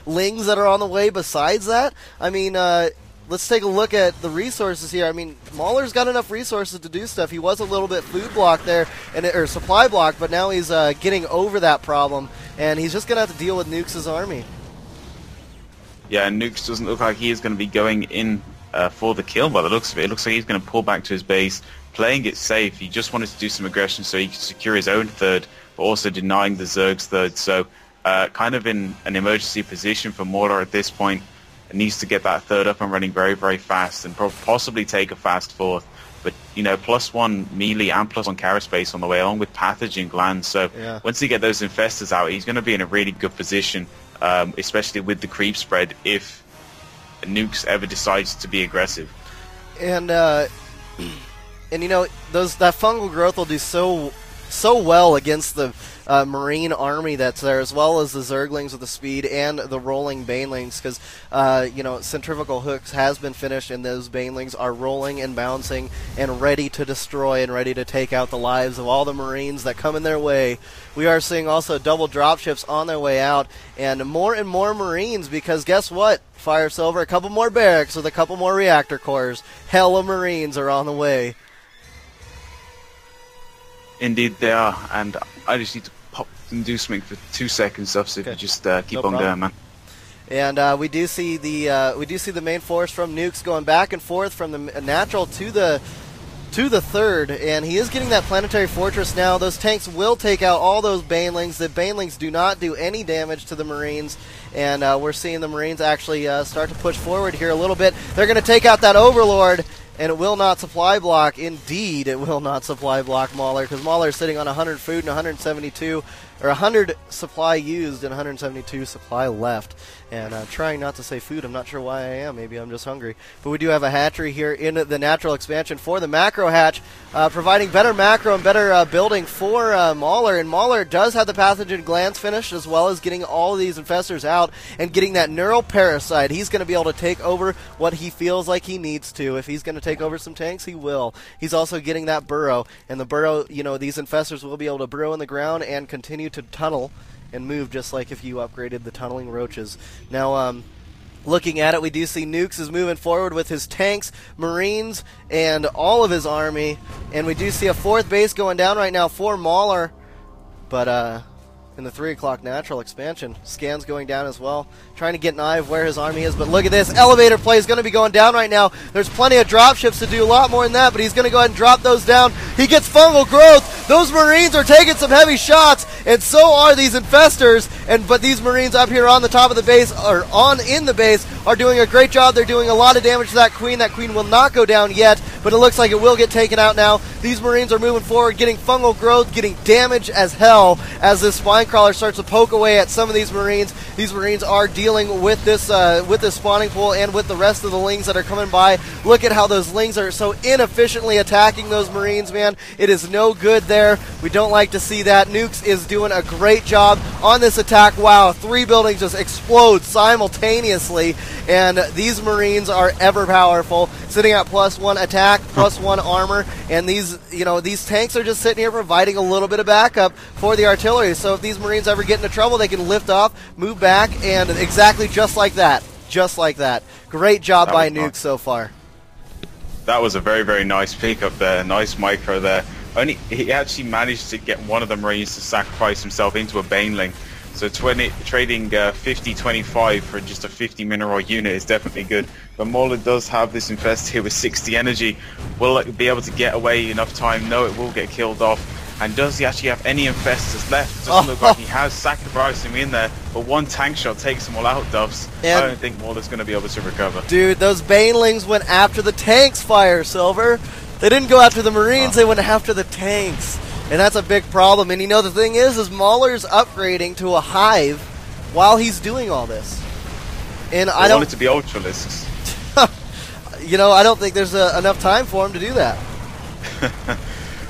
lings that are on the way besides that? I mean, let's take a look at the resources here. I mean, Mauler's got enough resources to do stuff. He was a little bit food blocked there, or supply blocked, but now he's getting over that problem, and he's just going to have to deal with Nukes' army. Yeah, Nukes doesn't look like he is going to be going in for the kill by the looks of it. It looks like he's going to pull back to his base, playing it safe. He just wanted to do some aggression so he could secure his own third, but also denying the Zerg's third. So kind of in an emergency position for Mauler at this point. It needs to get that third up and running very, very fast and possibly take a fast fourth. But, you know, +1 melee and +1 carry space on the way, along with pathogen glands. So once he get those infestors out, he's going to be in a really good position, especially with the creep spread, if Nukes ever decides to be aggressive. And you know, that fungal growth will do so well against the Marine army that's there, as well as the Zerglings with the speed and the rolling Banelings, because you know, Centrifugal Hooks has been finished, and those Banelings are rolling and bouncing and ready to destroy and ready to take out the lives of all the Marines that come in their way. We are seeing also double dropships on their way out, and more Marines, because guess what? Fire Silver, a couple more barracks with a couple more reactor cores. Hella Marines are on the way. Indeed they are, and I just need to pop and do something for 2 seconds, so if you just keep on going, man. And we do see the main force from Nukes going back and forth from the natural to the third, and he is getting that planetary fortress now. Those tanks will take out all those Banelings. The Banelings do not do any damage to the Marines, and we're seeing the Marines actually start to push forward here a little bit. They're going to take out that Overlord, and it will not supply block. Indeed, it will not supply block Mauler, because Mauler is sitting on 100 food and 172, or 100 supply used and 172 supply left. And trying not to say food, I'm not sure why I am. Maybe I'm just hungry. But we do have a hatchery here in the natural expansion for the macro hatch, providing better macro and better building for Mauler. And Mauler does have the pathogen glands finished, as well as getting all of these infestors out and getting that neural parasite. He's going to be able to take over what he feels like he needs to. If he's going to take over some tanks, he will. He's also getting that burrow. And the burrow, you know, these infestors will be able to burrow in the ground and continue to tunnel and move, just like if you upgraded the tunneling roaches. Now, looking at it, we do see Nukes is moving forward with his tanks, Marines, and all of his army. And we do see a fourth base going down right now for Mauler. But in the 3 o'clock natural expansion, scans going down as well, trying to get an eye of where his army is. But look at this, elevator play is going to be going down right now. There's plenty of dropships to do a lot more than that, but he's going to go ahead and drop those down. He gets fungal growth. Those Marines are taking some heavy shots, and so are these infestors. But these Marines up here on the top of the base, or in the base, are doing a great job. They're doing a lot of damage to that Queen. That Queen will not go down yet, but it looks like it will get taken out now. These Marines are moving forward, getting fungal growth, getting damage as hell as this spine crawler starts to poke away at some of these Marines. These Marines are dealing with this spawning pool and with the rest of the Lings that are coming by. Look at how those Lings are so inefficiently attacking those Marines, man. It is no good there. We don't like to see that. Nukes is doing a great job on this attack. Wow, 3 buildings just explode simultaneously, and these Marines are ever powerful, sitting at +1 attack, +1 armor, and these tanks are just sitting here providing a little bit of backup for the artillery. So if these Marines ever get into trouble, they can lift off, move back, and exactly just like that. Just like that. Great job by Nukes so far. That was a very, very nice pick up there. Nice micro there. He actually managed to get one of the Marines to sacrifice himself into a Baneling. So trading 50-25 for just a 50 mineral unit is definitely good. But Mauler does have this infest here with 60 energy. Will it be able to get away enough time? No, it will get killed off. And does he actually have any infestors left? Doesn't look like he has sacrificed him in there, but one tank shot takes them all out, Duffs. I don't think Mauler's going to be able to recover. Dude, those Banelings went after the tanks, Fire Silver. They didn't go after the Marines, they went after the tanks. And that's a big problem. And you know, the thing is Mauler's upgrading to a hive while he's doing all this. And I don't want it to be Ultralisks. You know, I don't think there's enough time for him to do that.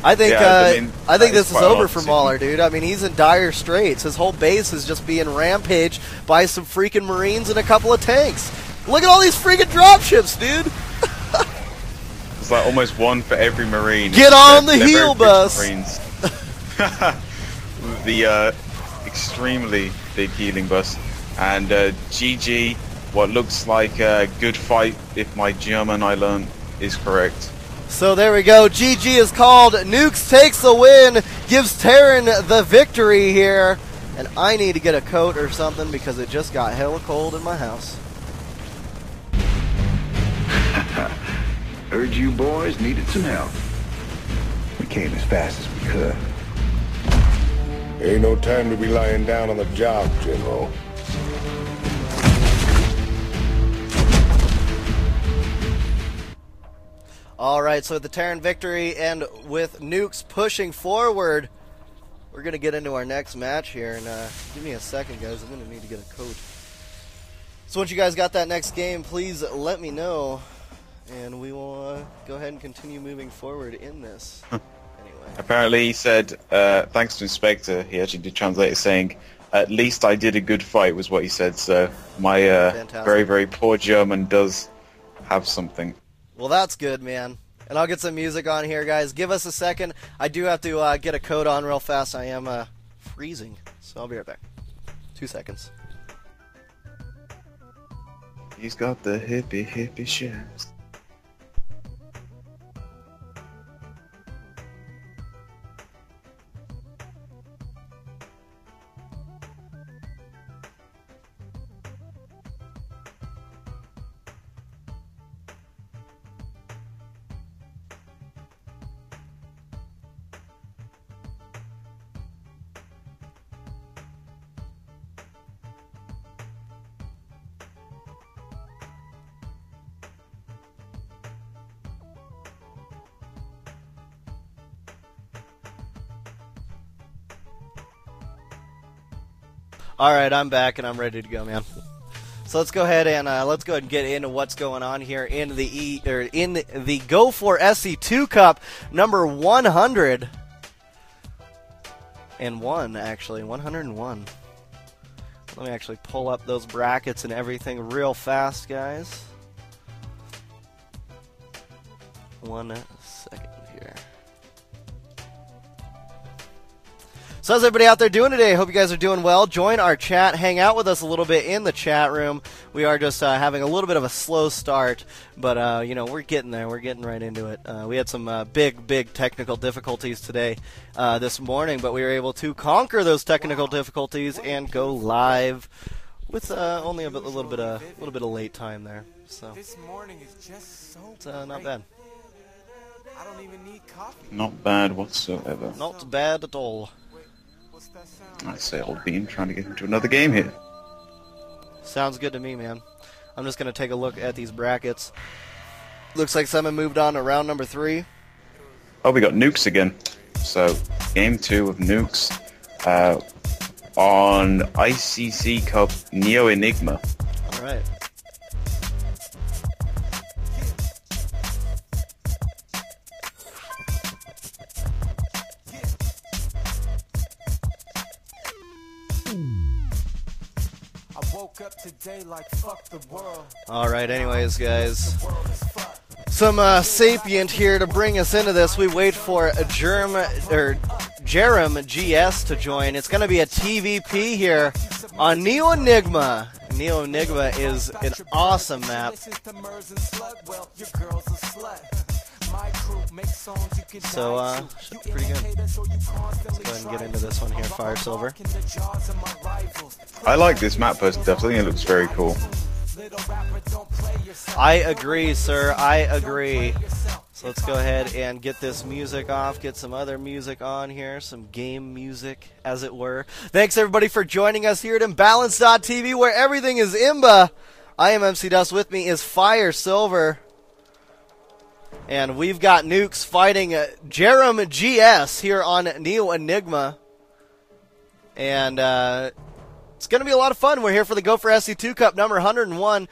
I think I think this is over for Mauler, dude. I mean, he's in dire straits. His whole base is just being rampaged by some freaking Marines and a couple of tanks. Look at all these freaking dropships, dude. It's like almost one for every Marine. Get on the heal bus. The extremely big healing bus. And GG, what looks like a good fight if my German I learned is correct. So there we go. GG is called. Nukes takes the win, gives Terran the victory here. And I need to get a coat or something because it just got hella cold in my house. Heard you boys needed some help. We came as fast as we could. Ain't no time to be lying down on the job, General. Alright, so with the Terran victory and with Nukes pushing forward, we're going to get into our next match here. And give me a second, guys. I'm going to need to get a coat. So once you guys got that next game, please let me know. And we will go ahead and continue moving forward in this. Anyway. Apparently he said, thanks to Inspector, he actually did translate it saying, at least I did a good fight was what he said. So my very, very poor German does have something. Well, that's good, man. And I'll get some music on here, guys. Give us a second. I do have to get a coat on real fast. I am freezing. So I'll be right back. 2 seconds. He's got the hippie shoes. Alright, I'm back and I'm ready to go, man. So let's go ahead and get into what's going on here in the GO4Sc2 Cup number 100 and 101. Let me actually pull up those brackets and everything real fast, guys. 1 second here. So how's everybody out there doing today? Hope you guys are doing well. Join our chat. Hang out with us a little bit in the chat room. We are just having a little bit of a slow start, but you know, we're getting there. We're getting right into it. We had some big technical difficulties today, this morning, but we were able to conquer those technical difficulties and go live with only a little bit of late time there. So this morning is just so it's not bad. I don't even need coffee. Not bad whatsoever. Not bad at all. I say old Bean trying to get into another game here. Sounds good to me, man. I'm just going to take a look at these brackets. Looks like someone moved on to round number 3. Oh, we got Nukes again. So, game 2 of Nukes on ICC Cup Neo Enigma. All right. Alright, anyways, guys. Some Sapient here to bring us into this. We wait for a Jerem GS to join. It's going to be a TVP here on Neo Enigma. Neo Enigma is an awesome map. So, should be pretty good. Let's go ahead and get into this one here, Fire Silver. I like this map personally. I think it looks very cool. I agree, sir. I agree. So let's go ahead and get this music off, get some other music on here, some game music, as it were. Thanks, everybody, for joining us here at IMBAtv, where everything is IMBA. I am MC Dust. With me is Fire Silver. And we've got Nukes fighting Jerem GS here on Neo Enigma. And it's going to be a lot of fun. We're here for the GO4Sc2 Cup number 101.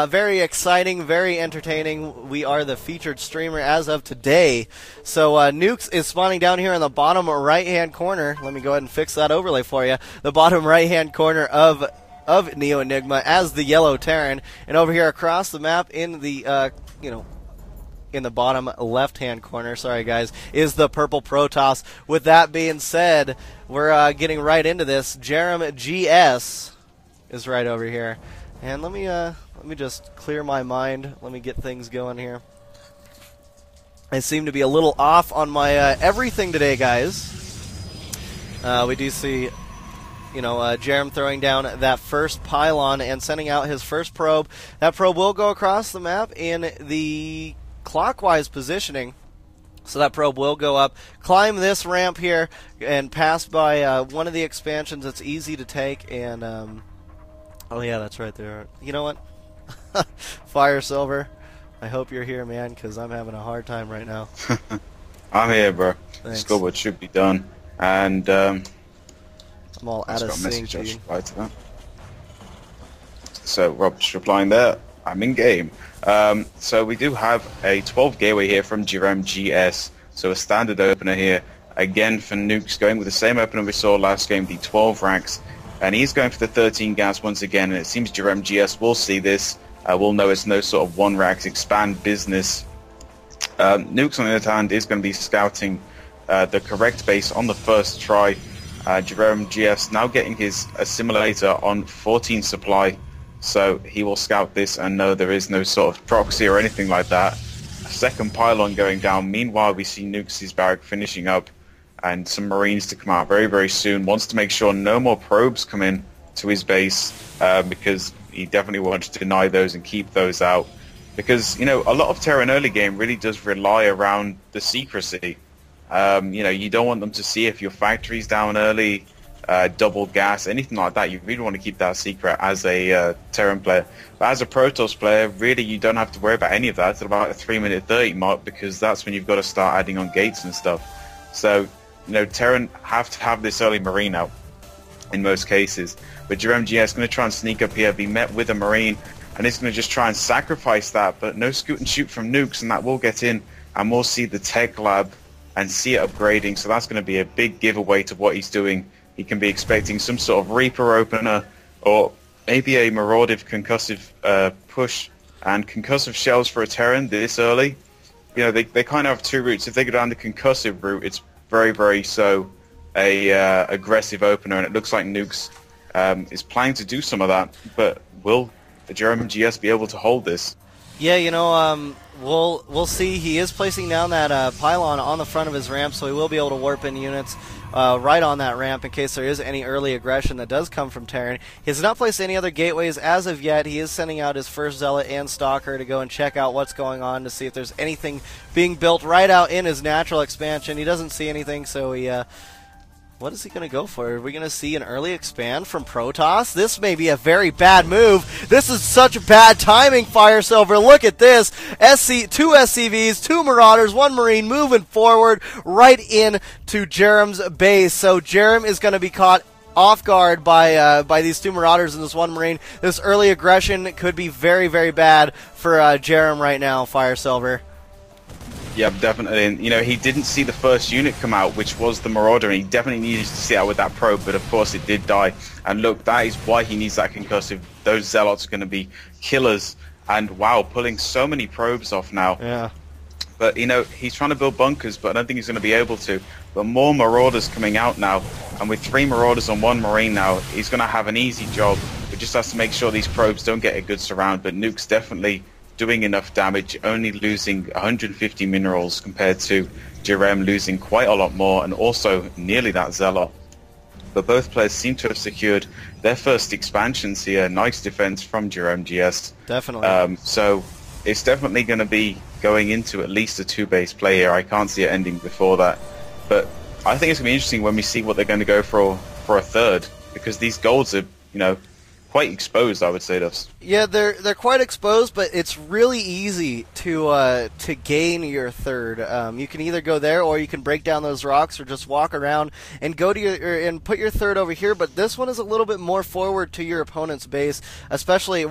Very exciting, very entertaining. We are the featured streamer as of today. So Nukes is spawning down here in the bottom right-hand corner. Let me go ahead and fix that overlay for you. The bottom right-hand corner of Neo Enigma as the yellow Terran. And over here across the map in the, in the bottom left-hand corner, sorry guys, is the purple Protoss. With that being said, we're getting right into this. Jerem GS is right over here. And let me just clear my mind. Let me get things going here. I seem to be a little off on my everything today, guys. We do see, Jerem throwing down that first pylon and sending out his first probe. That probe will go across the map in the clockwise positioning. So that probe will go up, climb this ramp here, and pass by one of the expansions that's easy to take. And, oh yeah, that's right there. You know what? Fire Silver, I hope you're here, man, because I'm having a hard time right now. I'm here, bro. Thanks. Scoreboard should be done. And, I'm all out of got a sync. message, I should reply to that. So, Rob's replying there. I'm in game. So we do have a 12 gateway here from Jerem GS. So a standard opener here. Again for Nukes, going with the same opener we saw last game, the 12 racks. And he's going for the 13 gas once again. And it seems Jerem GS will see this. We'll know it's no sort of one racks expand business. Nukes, on the other hand, is going to be scouting the correct base on the first try. Jerome GS now getting his assimilator on 14 supply. So he will scout this and know there is no sort of proxy or anything like that. A second pylon going down. Meanwhile, we see Nukes' barrack finishing up and some Marines to come out very, very soon. Wants to make sure no more probes come in to his base because he definitely wants to deny those and keep those out. Because, a lot of Terran early game really does rely around the secrecy. You don't want them to see if your factory's down early, double gas, anything like that. You really want to keep that secret as a Terran player. But as a Protoss player, really you don't have to worry about any of that at about a 3-minute 30 mark, because that's when you've got to start adding on gates and stuff. So, Terran have to have this early Marine out in most cases. But Jerome GS is going to try and sneak up here, be met with a Marine, and he's going to just try and sacrifice that. But no scoot and shoot from Nukes, and that will get in, and we'll see the tech lab and see it upgrading. So that's going to be a big giveaway to what he's doing. He can be expecting some sort of Reaper opener or maybe a Maraudive concussive push, and concussive shells for a Terran this early. They kind of have two routes. If they go down the concussive route, it's very, very a aggressive opener, and it looks like Nukes is planning to do some of that. But will the German GS be able to hold this? Yeah, we'll see. He is placing down that pylon on the front of his ramp, so he will be able to warp in units right on that ramp in case there is any early aggression that does come from Terran. He has not placed any other gateways as of yet. He is sending out his first Zealot and Stalker to go and check out what's going on to see if there's anything being built right out in his natural expansion. He doesn't see anything, so he... what is he going to go for? Are we going to see an early expand from Protoss? This may be a very bad move. This is such bad timing, Fire Silver. Look at this. Two SCVs, 2 Marauders, 1 Marine moving forward right into Jerem's base. So Jerem is going to be caught off guard by these 2 Marauders and this 1 Marine. This early aggression could be very, very bad for Jerem right now, Fire Silver. Yeah, definitely. And, he didn't see the first unit come out, which was the Marauder, and he definitely needed to see out with that probe, but of course it did die. And look, that is why he needs that concussive. Those Zealots are going to be killers. And wow, pulling so many probes off now. Yeah. But, he's trying to build bunkers, but I don't think he's going to be able to. But more Marauders coming out now, and with 3 Marauders on 1 Marine now, he's going to have an easy job. He just has to make sure these probes don't get a good surround, but Nuke's definitely doing enough damage, only losing 150 minerals compared to Jerem losing quite a lot more, and also nearly that Zealot. But both players seem to have secured their first expansions here. Nice defense from Jerem GS. Definitely. So it's definitely going to be going into at least a 2-base play here. I can't see it ending before that. But I think it's going to be interesting when we see what they're going to go for a third, because these golds are, quite exposed, I would say, Duffs. Yeah, they're quite exposed, but it's really easy to gain your third. You can either go there, or you can break down those rocks, or just walk around and go to and put your third over here. But this one is a little bit more forward to your opponent's base, especially